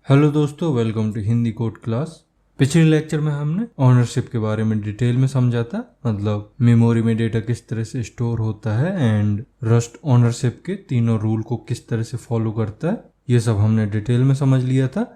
Hello दोस्तों, welcome to Hindi code class. पिछले lecture में हमने ओनरशिप के बारे में डिटेल में समझा था, मतलब मेमोरी में डेटा किस तरह से स्टोर होता है एंड रस्ट ओनरशिप के तीनों रूल को किस तरह से फॉलो करता है। ये सब हमने डिटेल में समझ लिया था।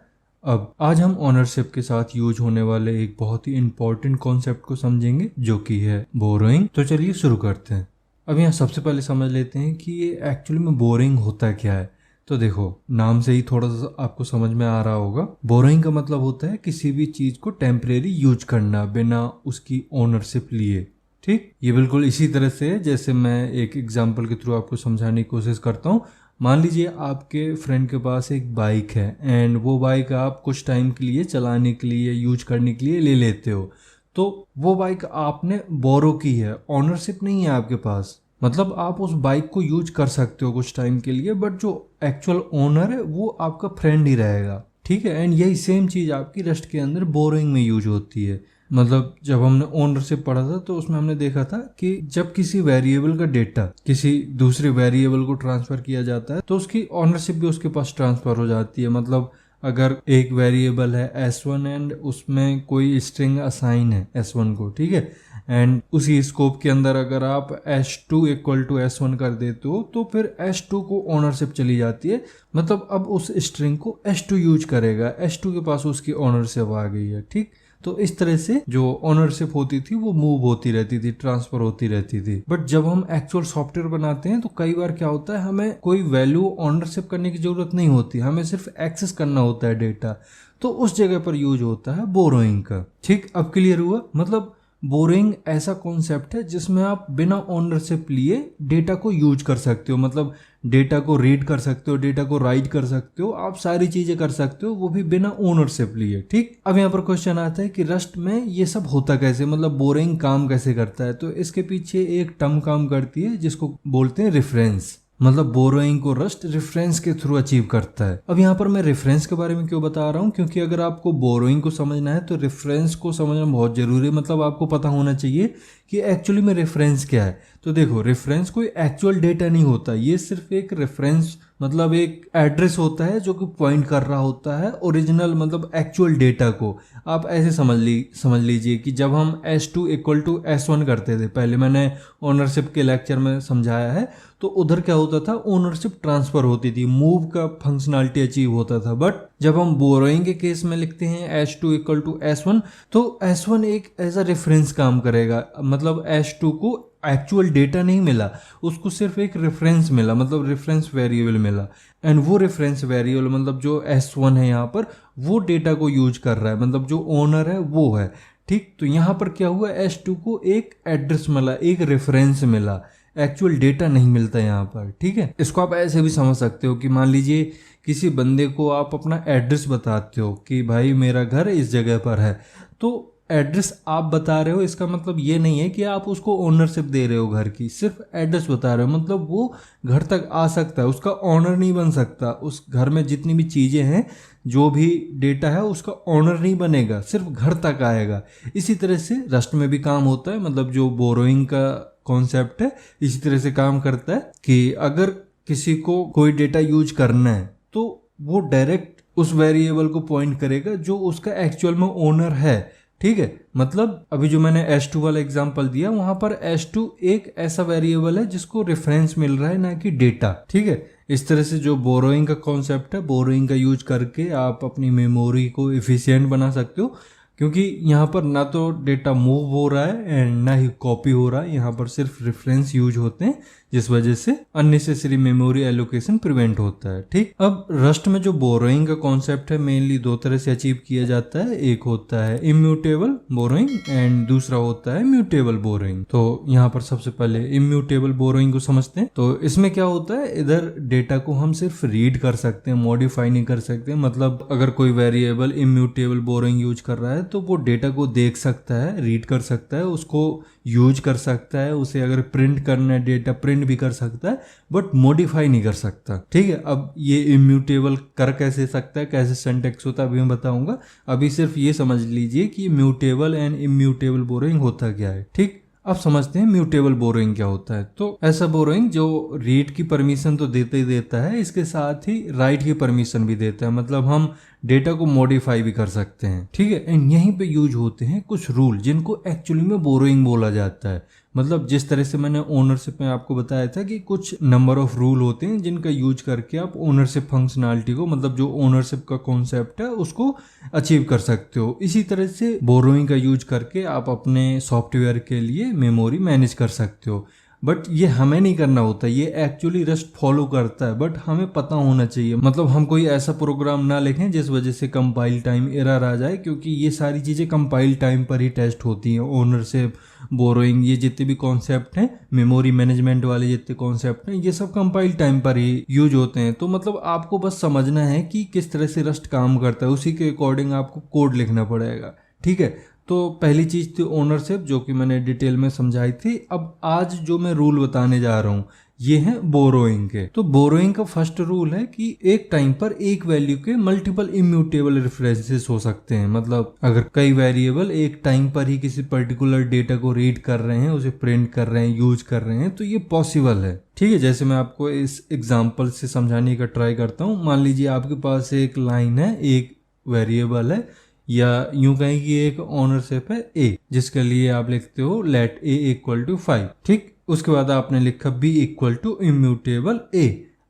अब आज हम ओनरशिप के साथ यूज होने वाले एक बहुत ही इंपॉर्टेंट कॉन्सेप्ट को समझेंगे, जो कि है बोरोइंग। तो चलिए शुरू करते हैं। अब यहाँ सबसे पहले समझ लेते हैं कि ये एक्चुअली में बोरोइंग होता क्या है। तो देखो, नाम से ही थोड़ा सा आपको समझ में आ रहा होगा। बोरोइंग का मतलब होता है किसी भी चीज को टेम्परेरी यूज करना बिना उसकी ओनरशिप लिए। ठीक, ये बिल्कुल इसी तरह से है जैसे मैं एक एग्जांपल के थ्रू आपको समझाने की कोशिश करता हूँ। मान लीजिए आपके फ्रेंड के पास एक बाइक है एंड वो बाइक आप कुछ टाइम के लिए चलाने के लिए, यूज करने के लिए ले लेते हो। तो वो बाइक आपने बोरो की है, ओनरशिप नहीं है आपके पास। मतलब आप उस बाइक को यूज कर सकते हो कुछ टाइम के लिए, बट जो एक्चुअल ओनर है वो आपका फ्रेंड ही रहेगा। ठीक है, एंड यही सेम चीज आपकी रस्ट के अंदर बोरोइंग में यूज होती है। मतलब जब हमने ओनरशिप पढ़ा था तो उसमें हमने देखा था कि जब किसी वेरिएबल का डेटा किसी दूसरे वेरिएबल को ट्रांसफर किया जाता है तो उसकी ओनरशिप भी उसके पास ट्रांसफर हो जाती है। मतलब अगर एक वेरिएबल है S1 एंड उसमें कोई स्ट्रिंग असाइन है S1 को, ठीक है, एंड उसी स्कोप के अंदर अगर आप S2 इक्वल टू S1 कर देते हो तो फिर S2 को ओनरशिप चली जाती है। मतलब अब उस स्ट्रिंग को S2 यूज करेगा, S2 के पास उसकी ओनरशिप आ गई है। ठीक, तो इस तरह से जो ओनरशिप होती थी वो मूव होती रहती थी, ट्रांसफर होती रहती थी। बट जब हम एक्चुअल सॉफ्टवेयर बनाते हैं तो कई बार क्या होता है, हमें कोई वैल्यू ओनरशिप करने की जरूरत नहीं होती, हमें सिर्फ एक्सेस करना होता है डेटा। तो उस जगह पर यूज होता है बोरोइंग का। ठीक, अब क्लियर हुआ। मतलब बोरोइंग ऐसा कॉन्सेप्ट है जिसमें आप बिना ओनरशिप लिए डेटा को यूज कर सकते हो। मतलब डेटा को रीड कर सकते हो, डेटा को राइट कर सकते हो, आप सारी चीजें कर सकते हो, वो भी बिना ओनरशिप लिए। ठीक, अब यहाँ पर क्वेश्चन आता है कि रस्ट में ये सब होता कैसे, मतलब बोरोइंग काम कैसे करता है। तो इसके पीछे एक टर्म काम करती है जिसको बोलते हैं रेफरेंस। मतलब बोरोइंग को रस्ट रेफरेंस के थ्रू अचीव करता है। अब यहाँ पर मैं रेफरेंस के बारे में क्यों बता रहा हूँ, क्योंकि अगर आपको बोरोइंग को समझना है तो रेफरेंस को समझना बहुत जरूरी है। मतलब आपको पता होना चाहिए कि एक्चुअली में रेफरेंस क्या है। तो देखो, रेफरेंस कोई एक्चुअल डेटा नहीं होता, ये सिर्फ एक रेफरेंस मतलब एक एड्रेस होता है जो कि पॉइंट कर रहा होता है ओरिजिनल मतलब एक्चुअल डेटा को। आप ऐसे समझ लीजिए कि जब हम S2 इक्वल टू S1 करते थे, पहले मैंने ओनरशिप के लेक्चर में समझाया है, तो उधर क्या होता था, ओनरशिप ट्रांसफर होती थी, मूव का फंक्शनलिटी अचीव होता था। बट जब हम बोरोइंग के केस में लिखते हैं S2 इक्वल टू S1, तो S1 एक एज अ रेफरेंस काम करेगा। मतलब S2 को एक्चुअल डेटा नहीं मिला, उसको सिर्फ एक रेफरेंस मिला, मतलब रेफरेंस वेरिएबल मिला। एंड वो रेफरेंस वेरिएबल मतलब जो S1 है यहाँ पर, वो डेटा को यूज कर रहा है, मतलब जो ओनर है वो है। ठीक, तो यहाँ पर क्या हुआ, S2 को एक एड्रेस मिला, एक रेफरेंस मिला, एक्चुअल डेटा नहीं मिलता यहाँ पर। ठीक है, इसको आप ऐसे भी समझ सकते हो कि मान लीजिए किसी बंदे को आप अपना एड्रेस बताते हो कि भाई मेरा घर इस जगह पर है, तो एड्रेस आप बता रहे हो, इसका मतलब ये नहीं है कि आप उसको ओनरशिप दे रहे हो घर की, सिर्फ एड्रेस बता रहे हो। मतलब वो घर तक आ सकता है, उसका ओनर नहीं बन सकता। उस घर में जितनी भी चीजें हैं, जो भी डेटा है, उसका ओनर नहीं बनेगा, सिर्फ घर तक आएगा। इसी तरह से रस्ट में भी काम होता है। मतलब जो बोरोइंग का कॉन्सेप्ट है इसी तरह से काम करता है कि अगर किसी को कोई डेटा यूज करना है तो वो डायरेक्ट उस वेरिएबल को पॉइंट करेगा जो उसका एक्चुअल में ओनर है। ठीक है, मतलब अभी जो मैंने S2 वाला एग्जांपल दिया, वहां पर S2 एक ऐसा वेरिएबल है जिसको रेफरेंस मिल रहा है, ना कि डेटा। ठीक है, इस तरह से जो बोरोइंग का कॉन्सेप्ट है, बोरोइंग का यूज करके आप अपनी मेमोरी को इफिशियंट बना सकते हो, क्योंकि यहाँ पर ना तो डेटा मूव हो रहा है एंड ना ही कॉपी हो रहा है, यहाँ पर सिर्फ रेफरेंस यूज होते हैं, जिस वजह से अननेसेसरी मेमोरी एलोकेशन प्रिवेंट होता है। ठीक, अब रस्ट में जो बोरोइंग का कॉन्सेप्ट है मेनली दो तरह से अचीव किया जाता है। एक होता है इम्यूटेबल बोरोइंग एंड दूसरा होता है म्यूटेबल बोरोइंग। तो यहाँ पर सबसे पहले इम्यूटेबल बोरोइंग को समझते हैं। तो इसमें क्या होता है, इधर डेटा को हम सिर्फ रीड कर सकते हैं, मॉडिफाई नहीं कर सकते। मतलब अगर कोई वेरिएबल इम्यूटेबल बोरोइंग यूज कर रहा है तो वो डेटा को देख सकता है, रीड कर सकता है, उसको यूज कर सकता है, उसे अगर प्रिंट करना है डेटा प्रिंट भी कर सकता है, बट मॉडिफाई नहीं कर सकता। ठीक है, अब ये इम्यूटेबल कर कैसे सकता है, कैसे सिंटैक्स होता है, अभी मैं बताऊंगा। अभी सिर्फ ये समझ लीजिए कि म्यूटेबल एंड इम्यूटेबल बोरोइंग होता क्या है। ठीक, अब समझते हैं म्यूटेबल बोरोइंग क्या होता है। तो ऐसा बोरोइंग जो रीड की परमिशन तो देता ही देता है, इसके साथ ही राइट की परमिशन भी देता है, मतलब हम डेटा को मॉडिफाई भी कर सकते हैं, ठीक है। एंड यहीं पे यूज होते हैं कुछ रूल जिनको एक्चुअली में बोरोइंग बोला जाता है। मतलब जिस तरह से मैंने ओनरशिप में आपको बताया था कि कुछ नंबर ऑफ रूल होते हैं जिनका यूज करके आप ओनरशिप फंक्शनैलिटी को, मतलब जो ओनरशिप का कॉन्सेप्ट है उसको अचीव कर सकते हो। इसी तरह से बोरोइंग का यूज करके आप अपने सॉफ्टवेयर के लिए मेमोरी मैनेज कर सकते हो। बट ये हमें नहीं करना होता, ये एक्चुअली रस्ट फॉलो करता है, बट हमें पता होना चाहिए। मतलब हम कोई ऐसा प्रोग्राम ना लिखें जिस वजह से कंपाइल टाइम एरर आ जाए, क्योंकि ये सारी चीज़ें कंपाइल टाइम पर ही टेस्ट होती हैं। ओनरशिप, बोरोइंग, ये जितने भी कॉन्सेप्ट हैं, मेमोरी मैनेजमेंट वाले जितने कॉन्सेप्ट हैं, ये सब कंपाइल टाइम पर ही यूज होते हैं। तो मतलब आपको बस समझना है कि किस तरह से रस्ट काम करता है, उसी के अकॉर्डिंग आपको कोड लिखना पड़ेगा, ठीक है। तो पहली चीज़ थी ओनरशिप, जो कि मैंने डिटेल में समझाई थी। अब आज जो मैं रूल बताने जा रहा हूँ ये है बोरोइंग के। तो बोरोइंग का फर्स्ट रूल है कि एक टाइम पर एक वैल्यू के मल्टीपल इम्यूटेबल रेफरेंसेस हो सकते हैं। मतलब अगर कई वेरिएबल एक टाइम पर ही किसी पर्टिकुलर डेटा को रीड कर रहे हैं, उसे प्रिंट कर रहे हैं, यूज कर रहे हैं, तो ये पॉसिबल है, ठीक है। जैसे मैं आपको इस एग्जांपल से समझाने का ट्राई करता हूँ। मान लीजिए आपके पास एक लाइन है, एक वेरिएबल है, या यूं कहें कि एक ओनरशिप है ए, जिसके लिए आप लिखते हो लेट ए इक्वल टू 5, ठीक। उसके बाद आपने लिखा बी इक्वल टू इम्यूटेबल ए।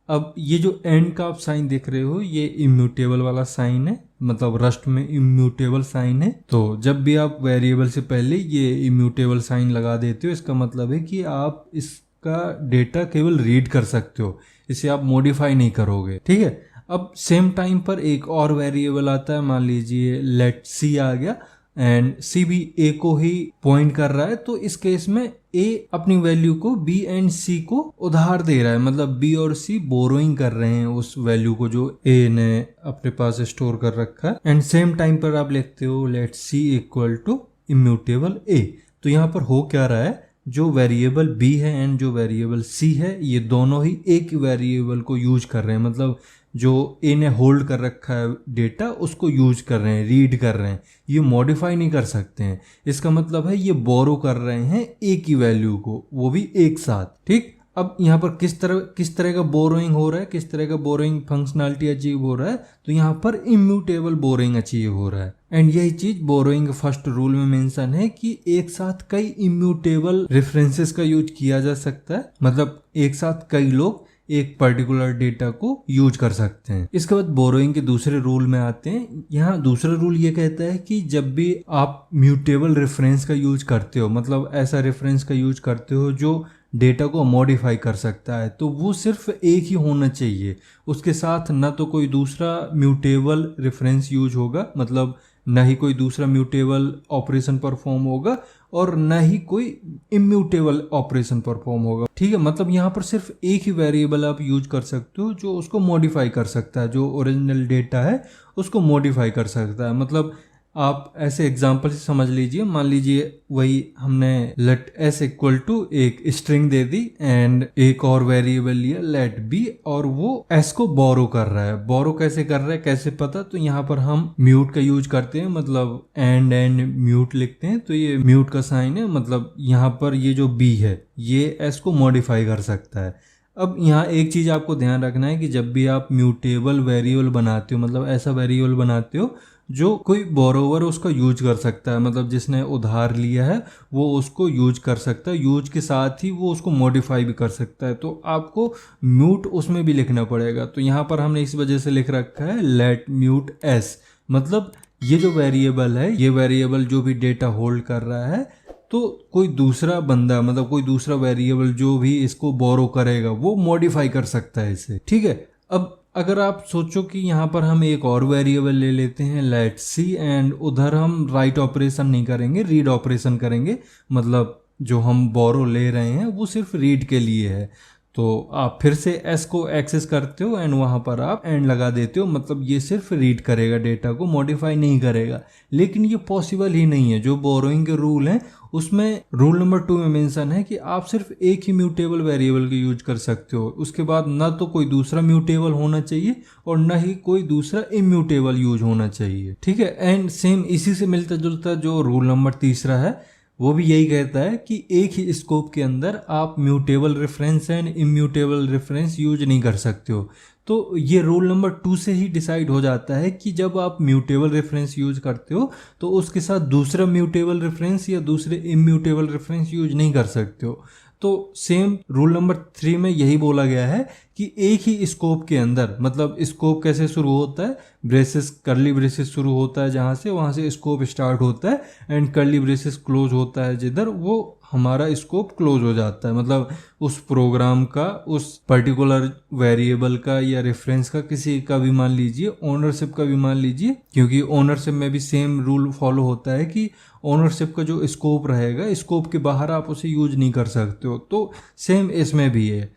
अब ये जो एंड का आप साइन देख रहे हो, ये इम्यूटेबल वाला साइन है, मतलब रस्ट में इम्यूटेबल साइन है। तो जब भी आप वेरिएबल से पहले ये इम्यूटेबल साइन लगा देते हो, इसका मतलब है कि आप इसका डेटा केवल रीड कर सकते हो, इसे आप मॉडिफाई नहीं करोगे, ठीक है। अब सेम टाइम पर एक और वेरिएबल आता है, मान लीजिए लेट सी आ गया, एंड सी भी ए को ही पॉइंट कर रहा है। तो इस केस में ए अपनी वैल्यू को बी एंड सी को उधार दे रहा है, मतलब बी और सी बोरोइंग कर रहे हैं उस वैल्यू को जो ए ने अपने पास स्टोर कर रखा है। एंड सेम टाइम पर आप लिखते हो let C equal to immutable A. तो यहाँ पर हो क्या रहा है, जो वेरिएबल बी है एंड जो वेरिएबल सी है, ये दोनों ही एक ही वेरिएबल को यूज कर रहे हैं। मतलब जो ए ने होल्ड कर रखा है डेटा, उसको यूज कर रहे हैं, रीड कर रहे हैं, ये मॉडिफाई नहीं कर सकते हैं। इसका मतलब है ये बोरो कर रहे हैं एक ही वैल्यू को, वो भी एक साथ, ठीक। अब यहाँ पर किस तरह का बोरोइंग हो रहा है, किस तरह का बोरोइंग फंक्शनैलिटी अचीव हो रहा है, तो यहाँ पर इम्यूटेबल बोरोइंग अचीव हो रहा है। एंड यही चीज बोरोइंग के फर्स्ट रूल में मेंशन है कि एक साथ कई इम्यूटेबल रेफरेंसेस का यूज किया जा सकता है, मतलब एक साथ कई लोग एक पर्टिकुलर डेटा को यूज कर सकते हैं। इसके बाद बोरोइंग के दूसरे रूल में आते हैं। यहाँ दूसरा रूल ये कहता है कि जब भी आप म्यूटेबल रेफरेंस का यूज करते हो, मतलब ऐसा रेफरेंस का यूज करते हो जो डेटा को मॉडिफाई कर सकता है, तो वो सिर्फ एक ही होना चाहिए, उसके साथ ना तो कोई दूसरा म्यूटेबल रेफरेंस यूज होगा, मतलब ना ही कोई दूसरा म्यूटेबल ऑपरेशन परफॉर्म होगा, और ना ही कोई इम्यूटेबल ऑपरेशन परफॉर्म होगा, ठीक है। मतलब यहाँ पर सिर्फ एक ही वेरिएबल आप यूज कर सकते हो जो उसको मॉडिफाई कर सकता है, जो ओरिजिनल डेटा है उसको मॉडिफाई कर सकता है। मतलब आप ऐसे एग्जांपल से समझ लीजिए, मान लीजिए वही हमने लेट एस इक्वल टू एक स्ट्रिंग दे दी एंड एक और वेरिएबल लिया लेट बी, और वो एस को बोरो कर रहा है। बोरो कैसे कर रहा है, कैसे पता, तो यहाँ पर हम म्यूट का यूज करते हैं, मतलब एंड म्यूट लिखते हैं, तो ये म्यूट का साइन है। मतलब यहाँ पर ये जो बी है ये एस को मॉडिफाई कर सकता है। अब यहाँ एक चीज आपको ध्यान रखना है कि जब भी आप म्यूटेबल वेरिएबल बनाते हो, मतलब ऐसा वेरिएबल बनाते हो जो कोई बोरोवर उसका यूज कर सकता है, मतलब जिसने उधार लिया है वो उसको यूज कर सकता है, यूज के साथ ही वो उसको मॉडिफाई भी कर सकता है, तो आपको म्यूट उसमें भी लिखना पड़ेगा। तो यहाँ पर हमने इस वजह से लिख रखा है लेट म्यूट एस, मतलब ये जो वेरिएबल है, ये वेरिएबल जो भी डेटा होल्ड कर रहा है, तो कोई दूसरा बंदा, मतलब कोई दूसरा वेरिएबल जो भी इसको बोरो करेगा वो मॉडिफाई कर सकता है इसे, ठीक है। अब अगर आप सोचो कि यहाँ पर हम एक और वेरिएबल ले लेते हैं लेट सी, एंड उधर हम राइट ऑपरेशन नहीं करेंगे, रीड ऑपरेशन करेंगे, मतलब जो हम बोरो ले रहे हैं वो सिर्फ रीड के लिए है, तो आप फिर से एस को एक्सेस करते हो एंड वहां पर आप एंड लगा देते हो, मतलब ये सिर्फ रीड करेगा, डेटा को मॉडिफाई नहीं करेगा। लेकिन ये पॉसिबल ही नहीं है। जो बोरोइंग के रूल हैं उसमें रूल नंबर 2 में मेंशन है कि आप सिर्फ एक ही म्यूटेबल वेरिएबल का यूज कर सकते हो, उसके बाद ना तो कोई दूसरा म्यूटेबल होना चाहिए और ना ही कोई दूसरा इम्यूटेबल यूज होना चाहिए, ठीक है। एंड सेम इसी से मिलता जुलता जो रूल नंबर 3 है वो भी यही कहता है कि एक ही स्कोप के अंदर आप mutable reference and immutable reference use नहीं कर सकते हो। तो ये रूल नंबर 2 से ही डिसाइड हो जाता है कि जब आप म्यूटेबल रेफरेंस यूज करते हो तो उसके साथ दूसरा म्यूटेबल रेफरेंस या दूसरे इम्यूटेबल रेफरेंस यूज नहीं कर सकते हो। तो सेम रूल नंबर 3 में यही बोला गया है कि एक ही स्कोप के अंदर, मतलब स्कोप कैसे शुरू होता है, ब्रेसेस कर्ली ब्रेसेस शुरू होता है जहाँ से, वहाँ से स्कोप स्टार्ट होता है एंड कर्ली ब्रेसेस क्लोज होता है जिधर, वो हमारा स्कोप क्लोज हो जाता है। मतलब उस प्रोग्राम का, उस पर्टिकुलर वेरिएबल का या रेफरेंस का, किसी का भी मान लीजिए, ओनरशिप का भी मान लीजिए, क्योंकि ओनरशिप में भी सेम रूल फॉलो होता है कि ओनरशिप का जो स्कोप रहेगा, स्कोप के बाहर आप उसे यूज नहीं कर सकते हो। तो सेम इसमें भी है।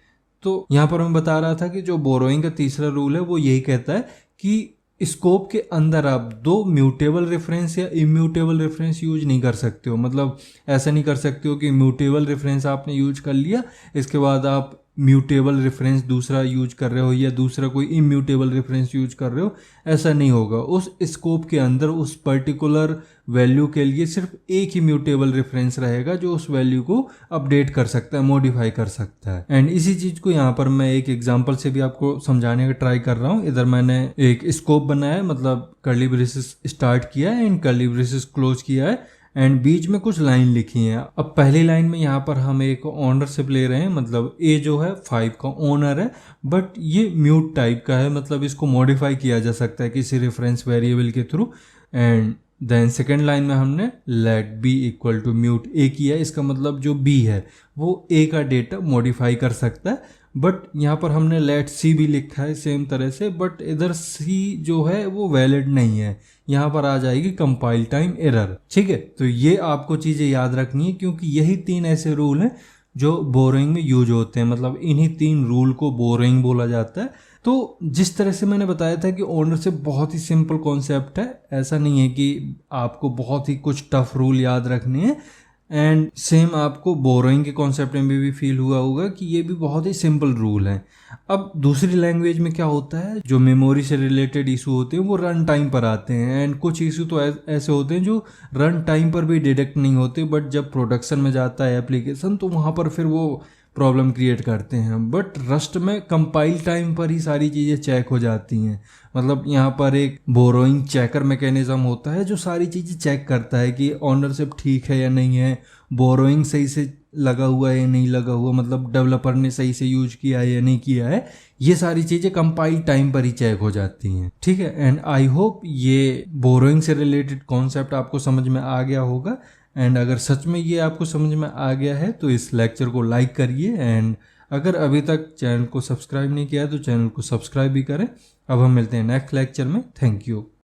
तो यहाँ पर मैं बता रहा था कि जो बोरोइंग का तीसरा रूल है वो यही कहता है कि स्कोप के अंदर आप दो म्यूटेबल रेफरेंस या इम्यूटेबल रेफरेंस यूज नहीं कर सकते हो। मतलब ऐसा नहीं कर सकते हो कि म्यूटेबल रेफरेंस आपने यूज कर लिया, इसके बाद आप म्यूटेबल रेफरेंस दूसरा यूज कर रहे हो या दूसरा कोई इम्यूटेबल रेफरेंस यूज कर रहे हो, ऐसा नहीं होगा। उस स्कोप के अंदर उस पर्टिकुलर वैल्यू के लिए सिर्फ एक ही म्यूटेबल रेफरेंस रहेगा जो उस वैल्यू को अपडेट कर सकता है, मॉडिफाई कर सकता है। एंड इसी चीज को यहाँ पर मैं एक एग्जांपल से भी आपको समझाने का ट्राई कर रहा हूँ। इधर मैंने एक स्कोप बनाया है, मतलब कर्ली ब्रेसेस स्टार्ट किया है एंड कर्ली ब्रेसेस क्लोज किया है एंड बीच में कुछ लाइन लिखी है। अब पहली लाइन में यहाँ पर हम एक ओनरशिप ले रहे हैं, मतलब ए जो है 5 का ओनर है, बट ये म्यूट टाइप का है, मतलब इसको मॉडिफाई किया जा सकता है किसी रेफरेंस वेरिएबल के थ्रू। एंड देन सेकेंड लाइन में हमने let B equal to mute A किया है, इसका मतलब जो बी है वो ए का डेटा मॉडिफाई कर सकता है। बट यहाँ पर हमने लेट सी भी लिखा है सेम तरह से, बट इधर सी जो है वो वैलिड नहीं है, यहाँ पर आ जाएगी कंपाइल टाइम एरर। ठीक है, तो ये आपको चीज़ें याद रखनी है क्योंकि यही 3 ऐसे रूल हैं जो बोरोइंग में यूज होते हैं। मतलब इन्हीं 3 रूल को बोरोइंग बोला जाता है। तो जिस तरह से मैंने बताया था कि ओनरशिप बहुत ही सिंपल कॉन्सेप्ट है, ऐसा नहीं है कि आपको बहुत ही कुछ टफ रूल याद रखने हैं। एंड सेम आपको बोरोइंग के कॉन्सेप्ट में भी फील हुआ होगा कि ये भी बहुत ही सिंपल रूल है। अब दूसरी लैंग्वेज में क्या होता है, जो मेमोरी से रिलेटेड इशू होते हैं वो रन टाइम पर आते हैं एंड कुछ इशू तो ऐसे होते हैं जो रन टाइम पर भी डिटेक्ट नहीं होते, बट जब प्रोडक्शन में जाता है एप्लीकेशन तो वहाँ पर फिर वो प्रॉब्लम क्रिएट करते हैं। बट रस्ट में कंपाइल टाइम पर ही सारी चीज़ें चेक हो जाती हैं। मतलब यहाँ पर एक बोरोइंग चेकर मैकेनिज्म होता है जो सारी चीज़ें चेक करता है कि ओनरशिप ठीक है या नहीं है, बोरोइंग सही से लगा हुआ है या नहीं लगा हुआ, मतलब डेवलपर ने सही से यूज किया है या नहीं किया है, ये सारी चीज़ें कंपाइल टाइम पर ही चेक हो जाती हैं। ठीक है, एंड आई होप ये बोरोइंग से रिलेटेड कॉन्सेप्ट आपको समझ में आ गया होगा। एंड अगर सच में ये आपको समझ में आ गया है तो इस लेक्चर को लाइक करिए एंड अगर अभी तक चैनल को सब्सक्राइब नहीं किया तो चैनल को सब्सक्राइब भी करें। अब हम मिलते हैं नेक्स्ट लेक्चर में। Thank you.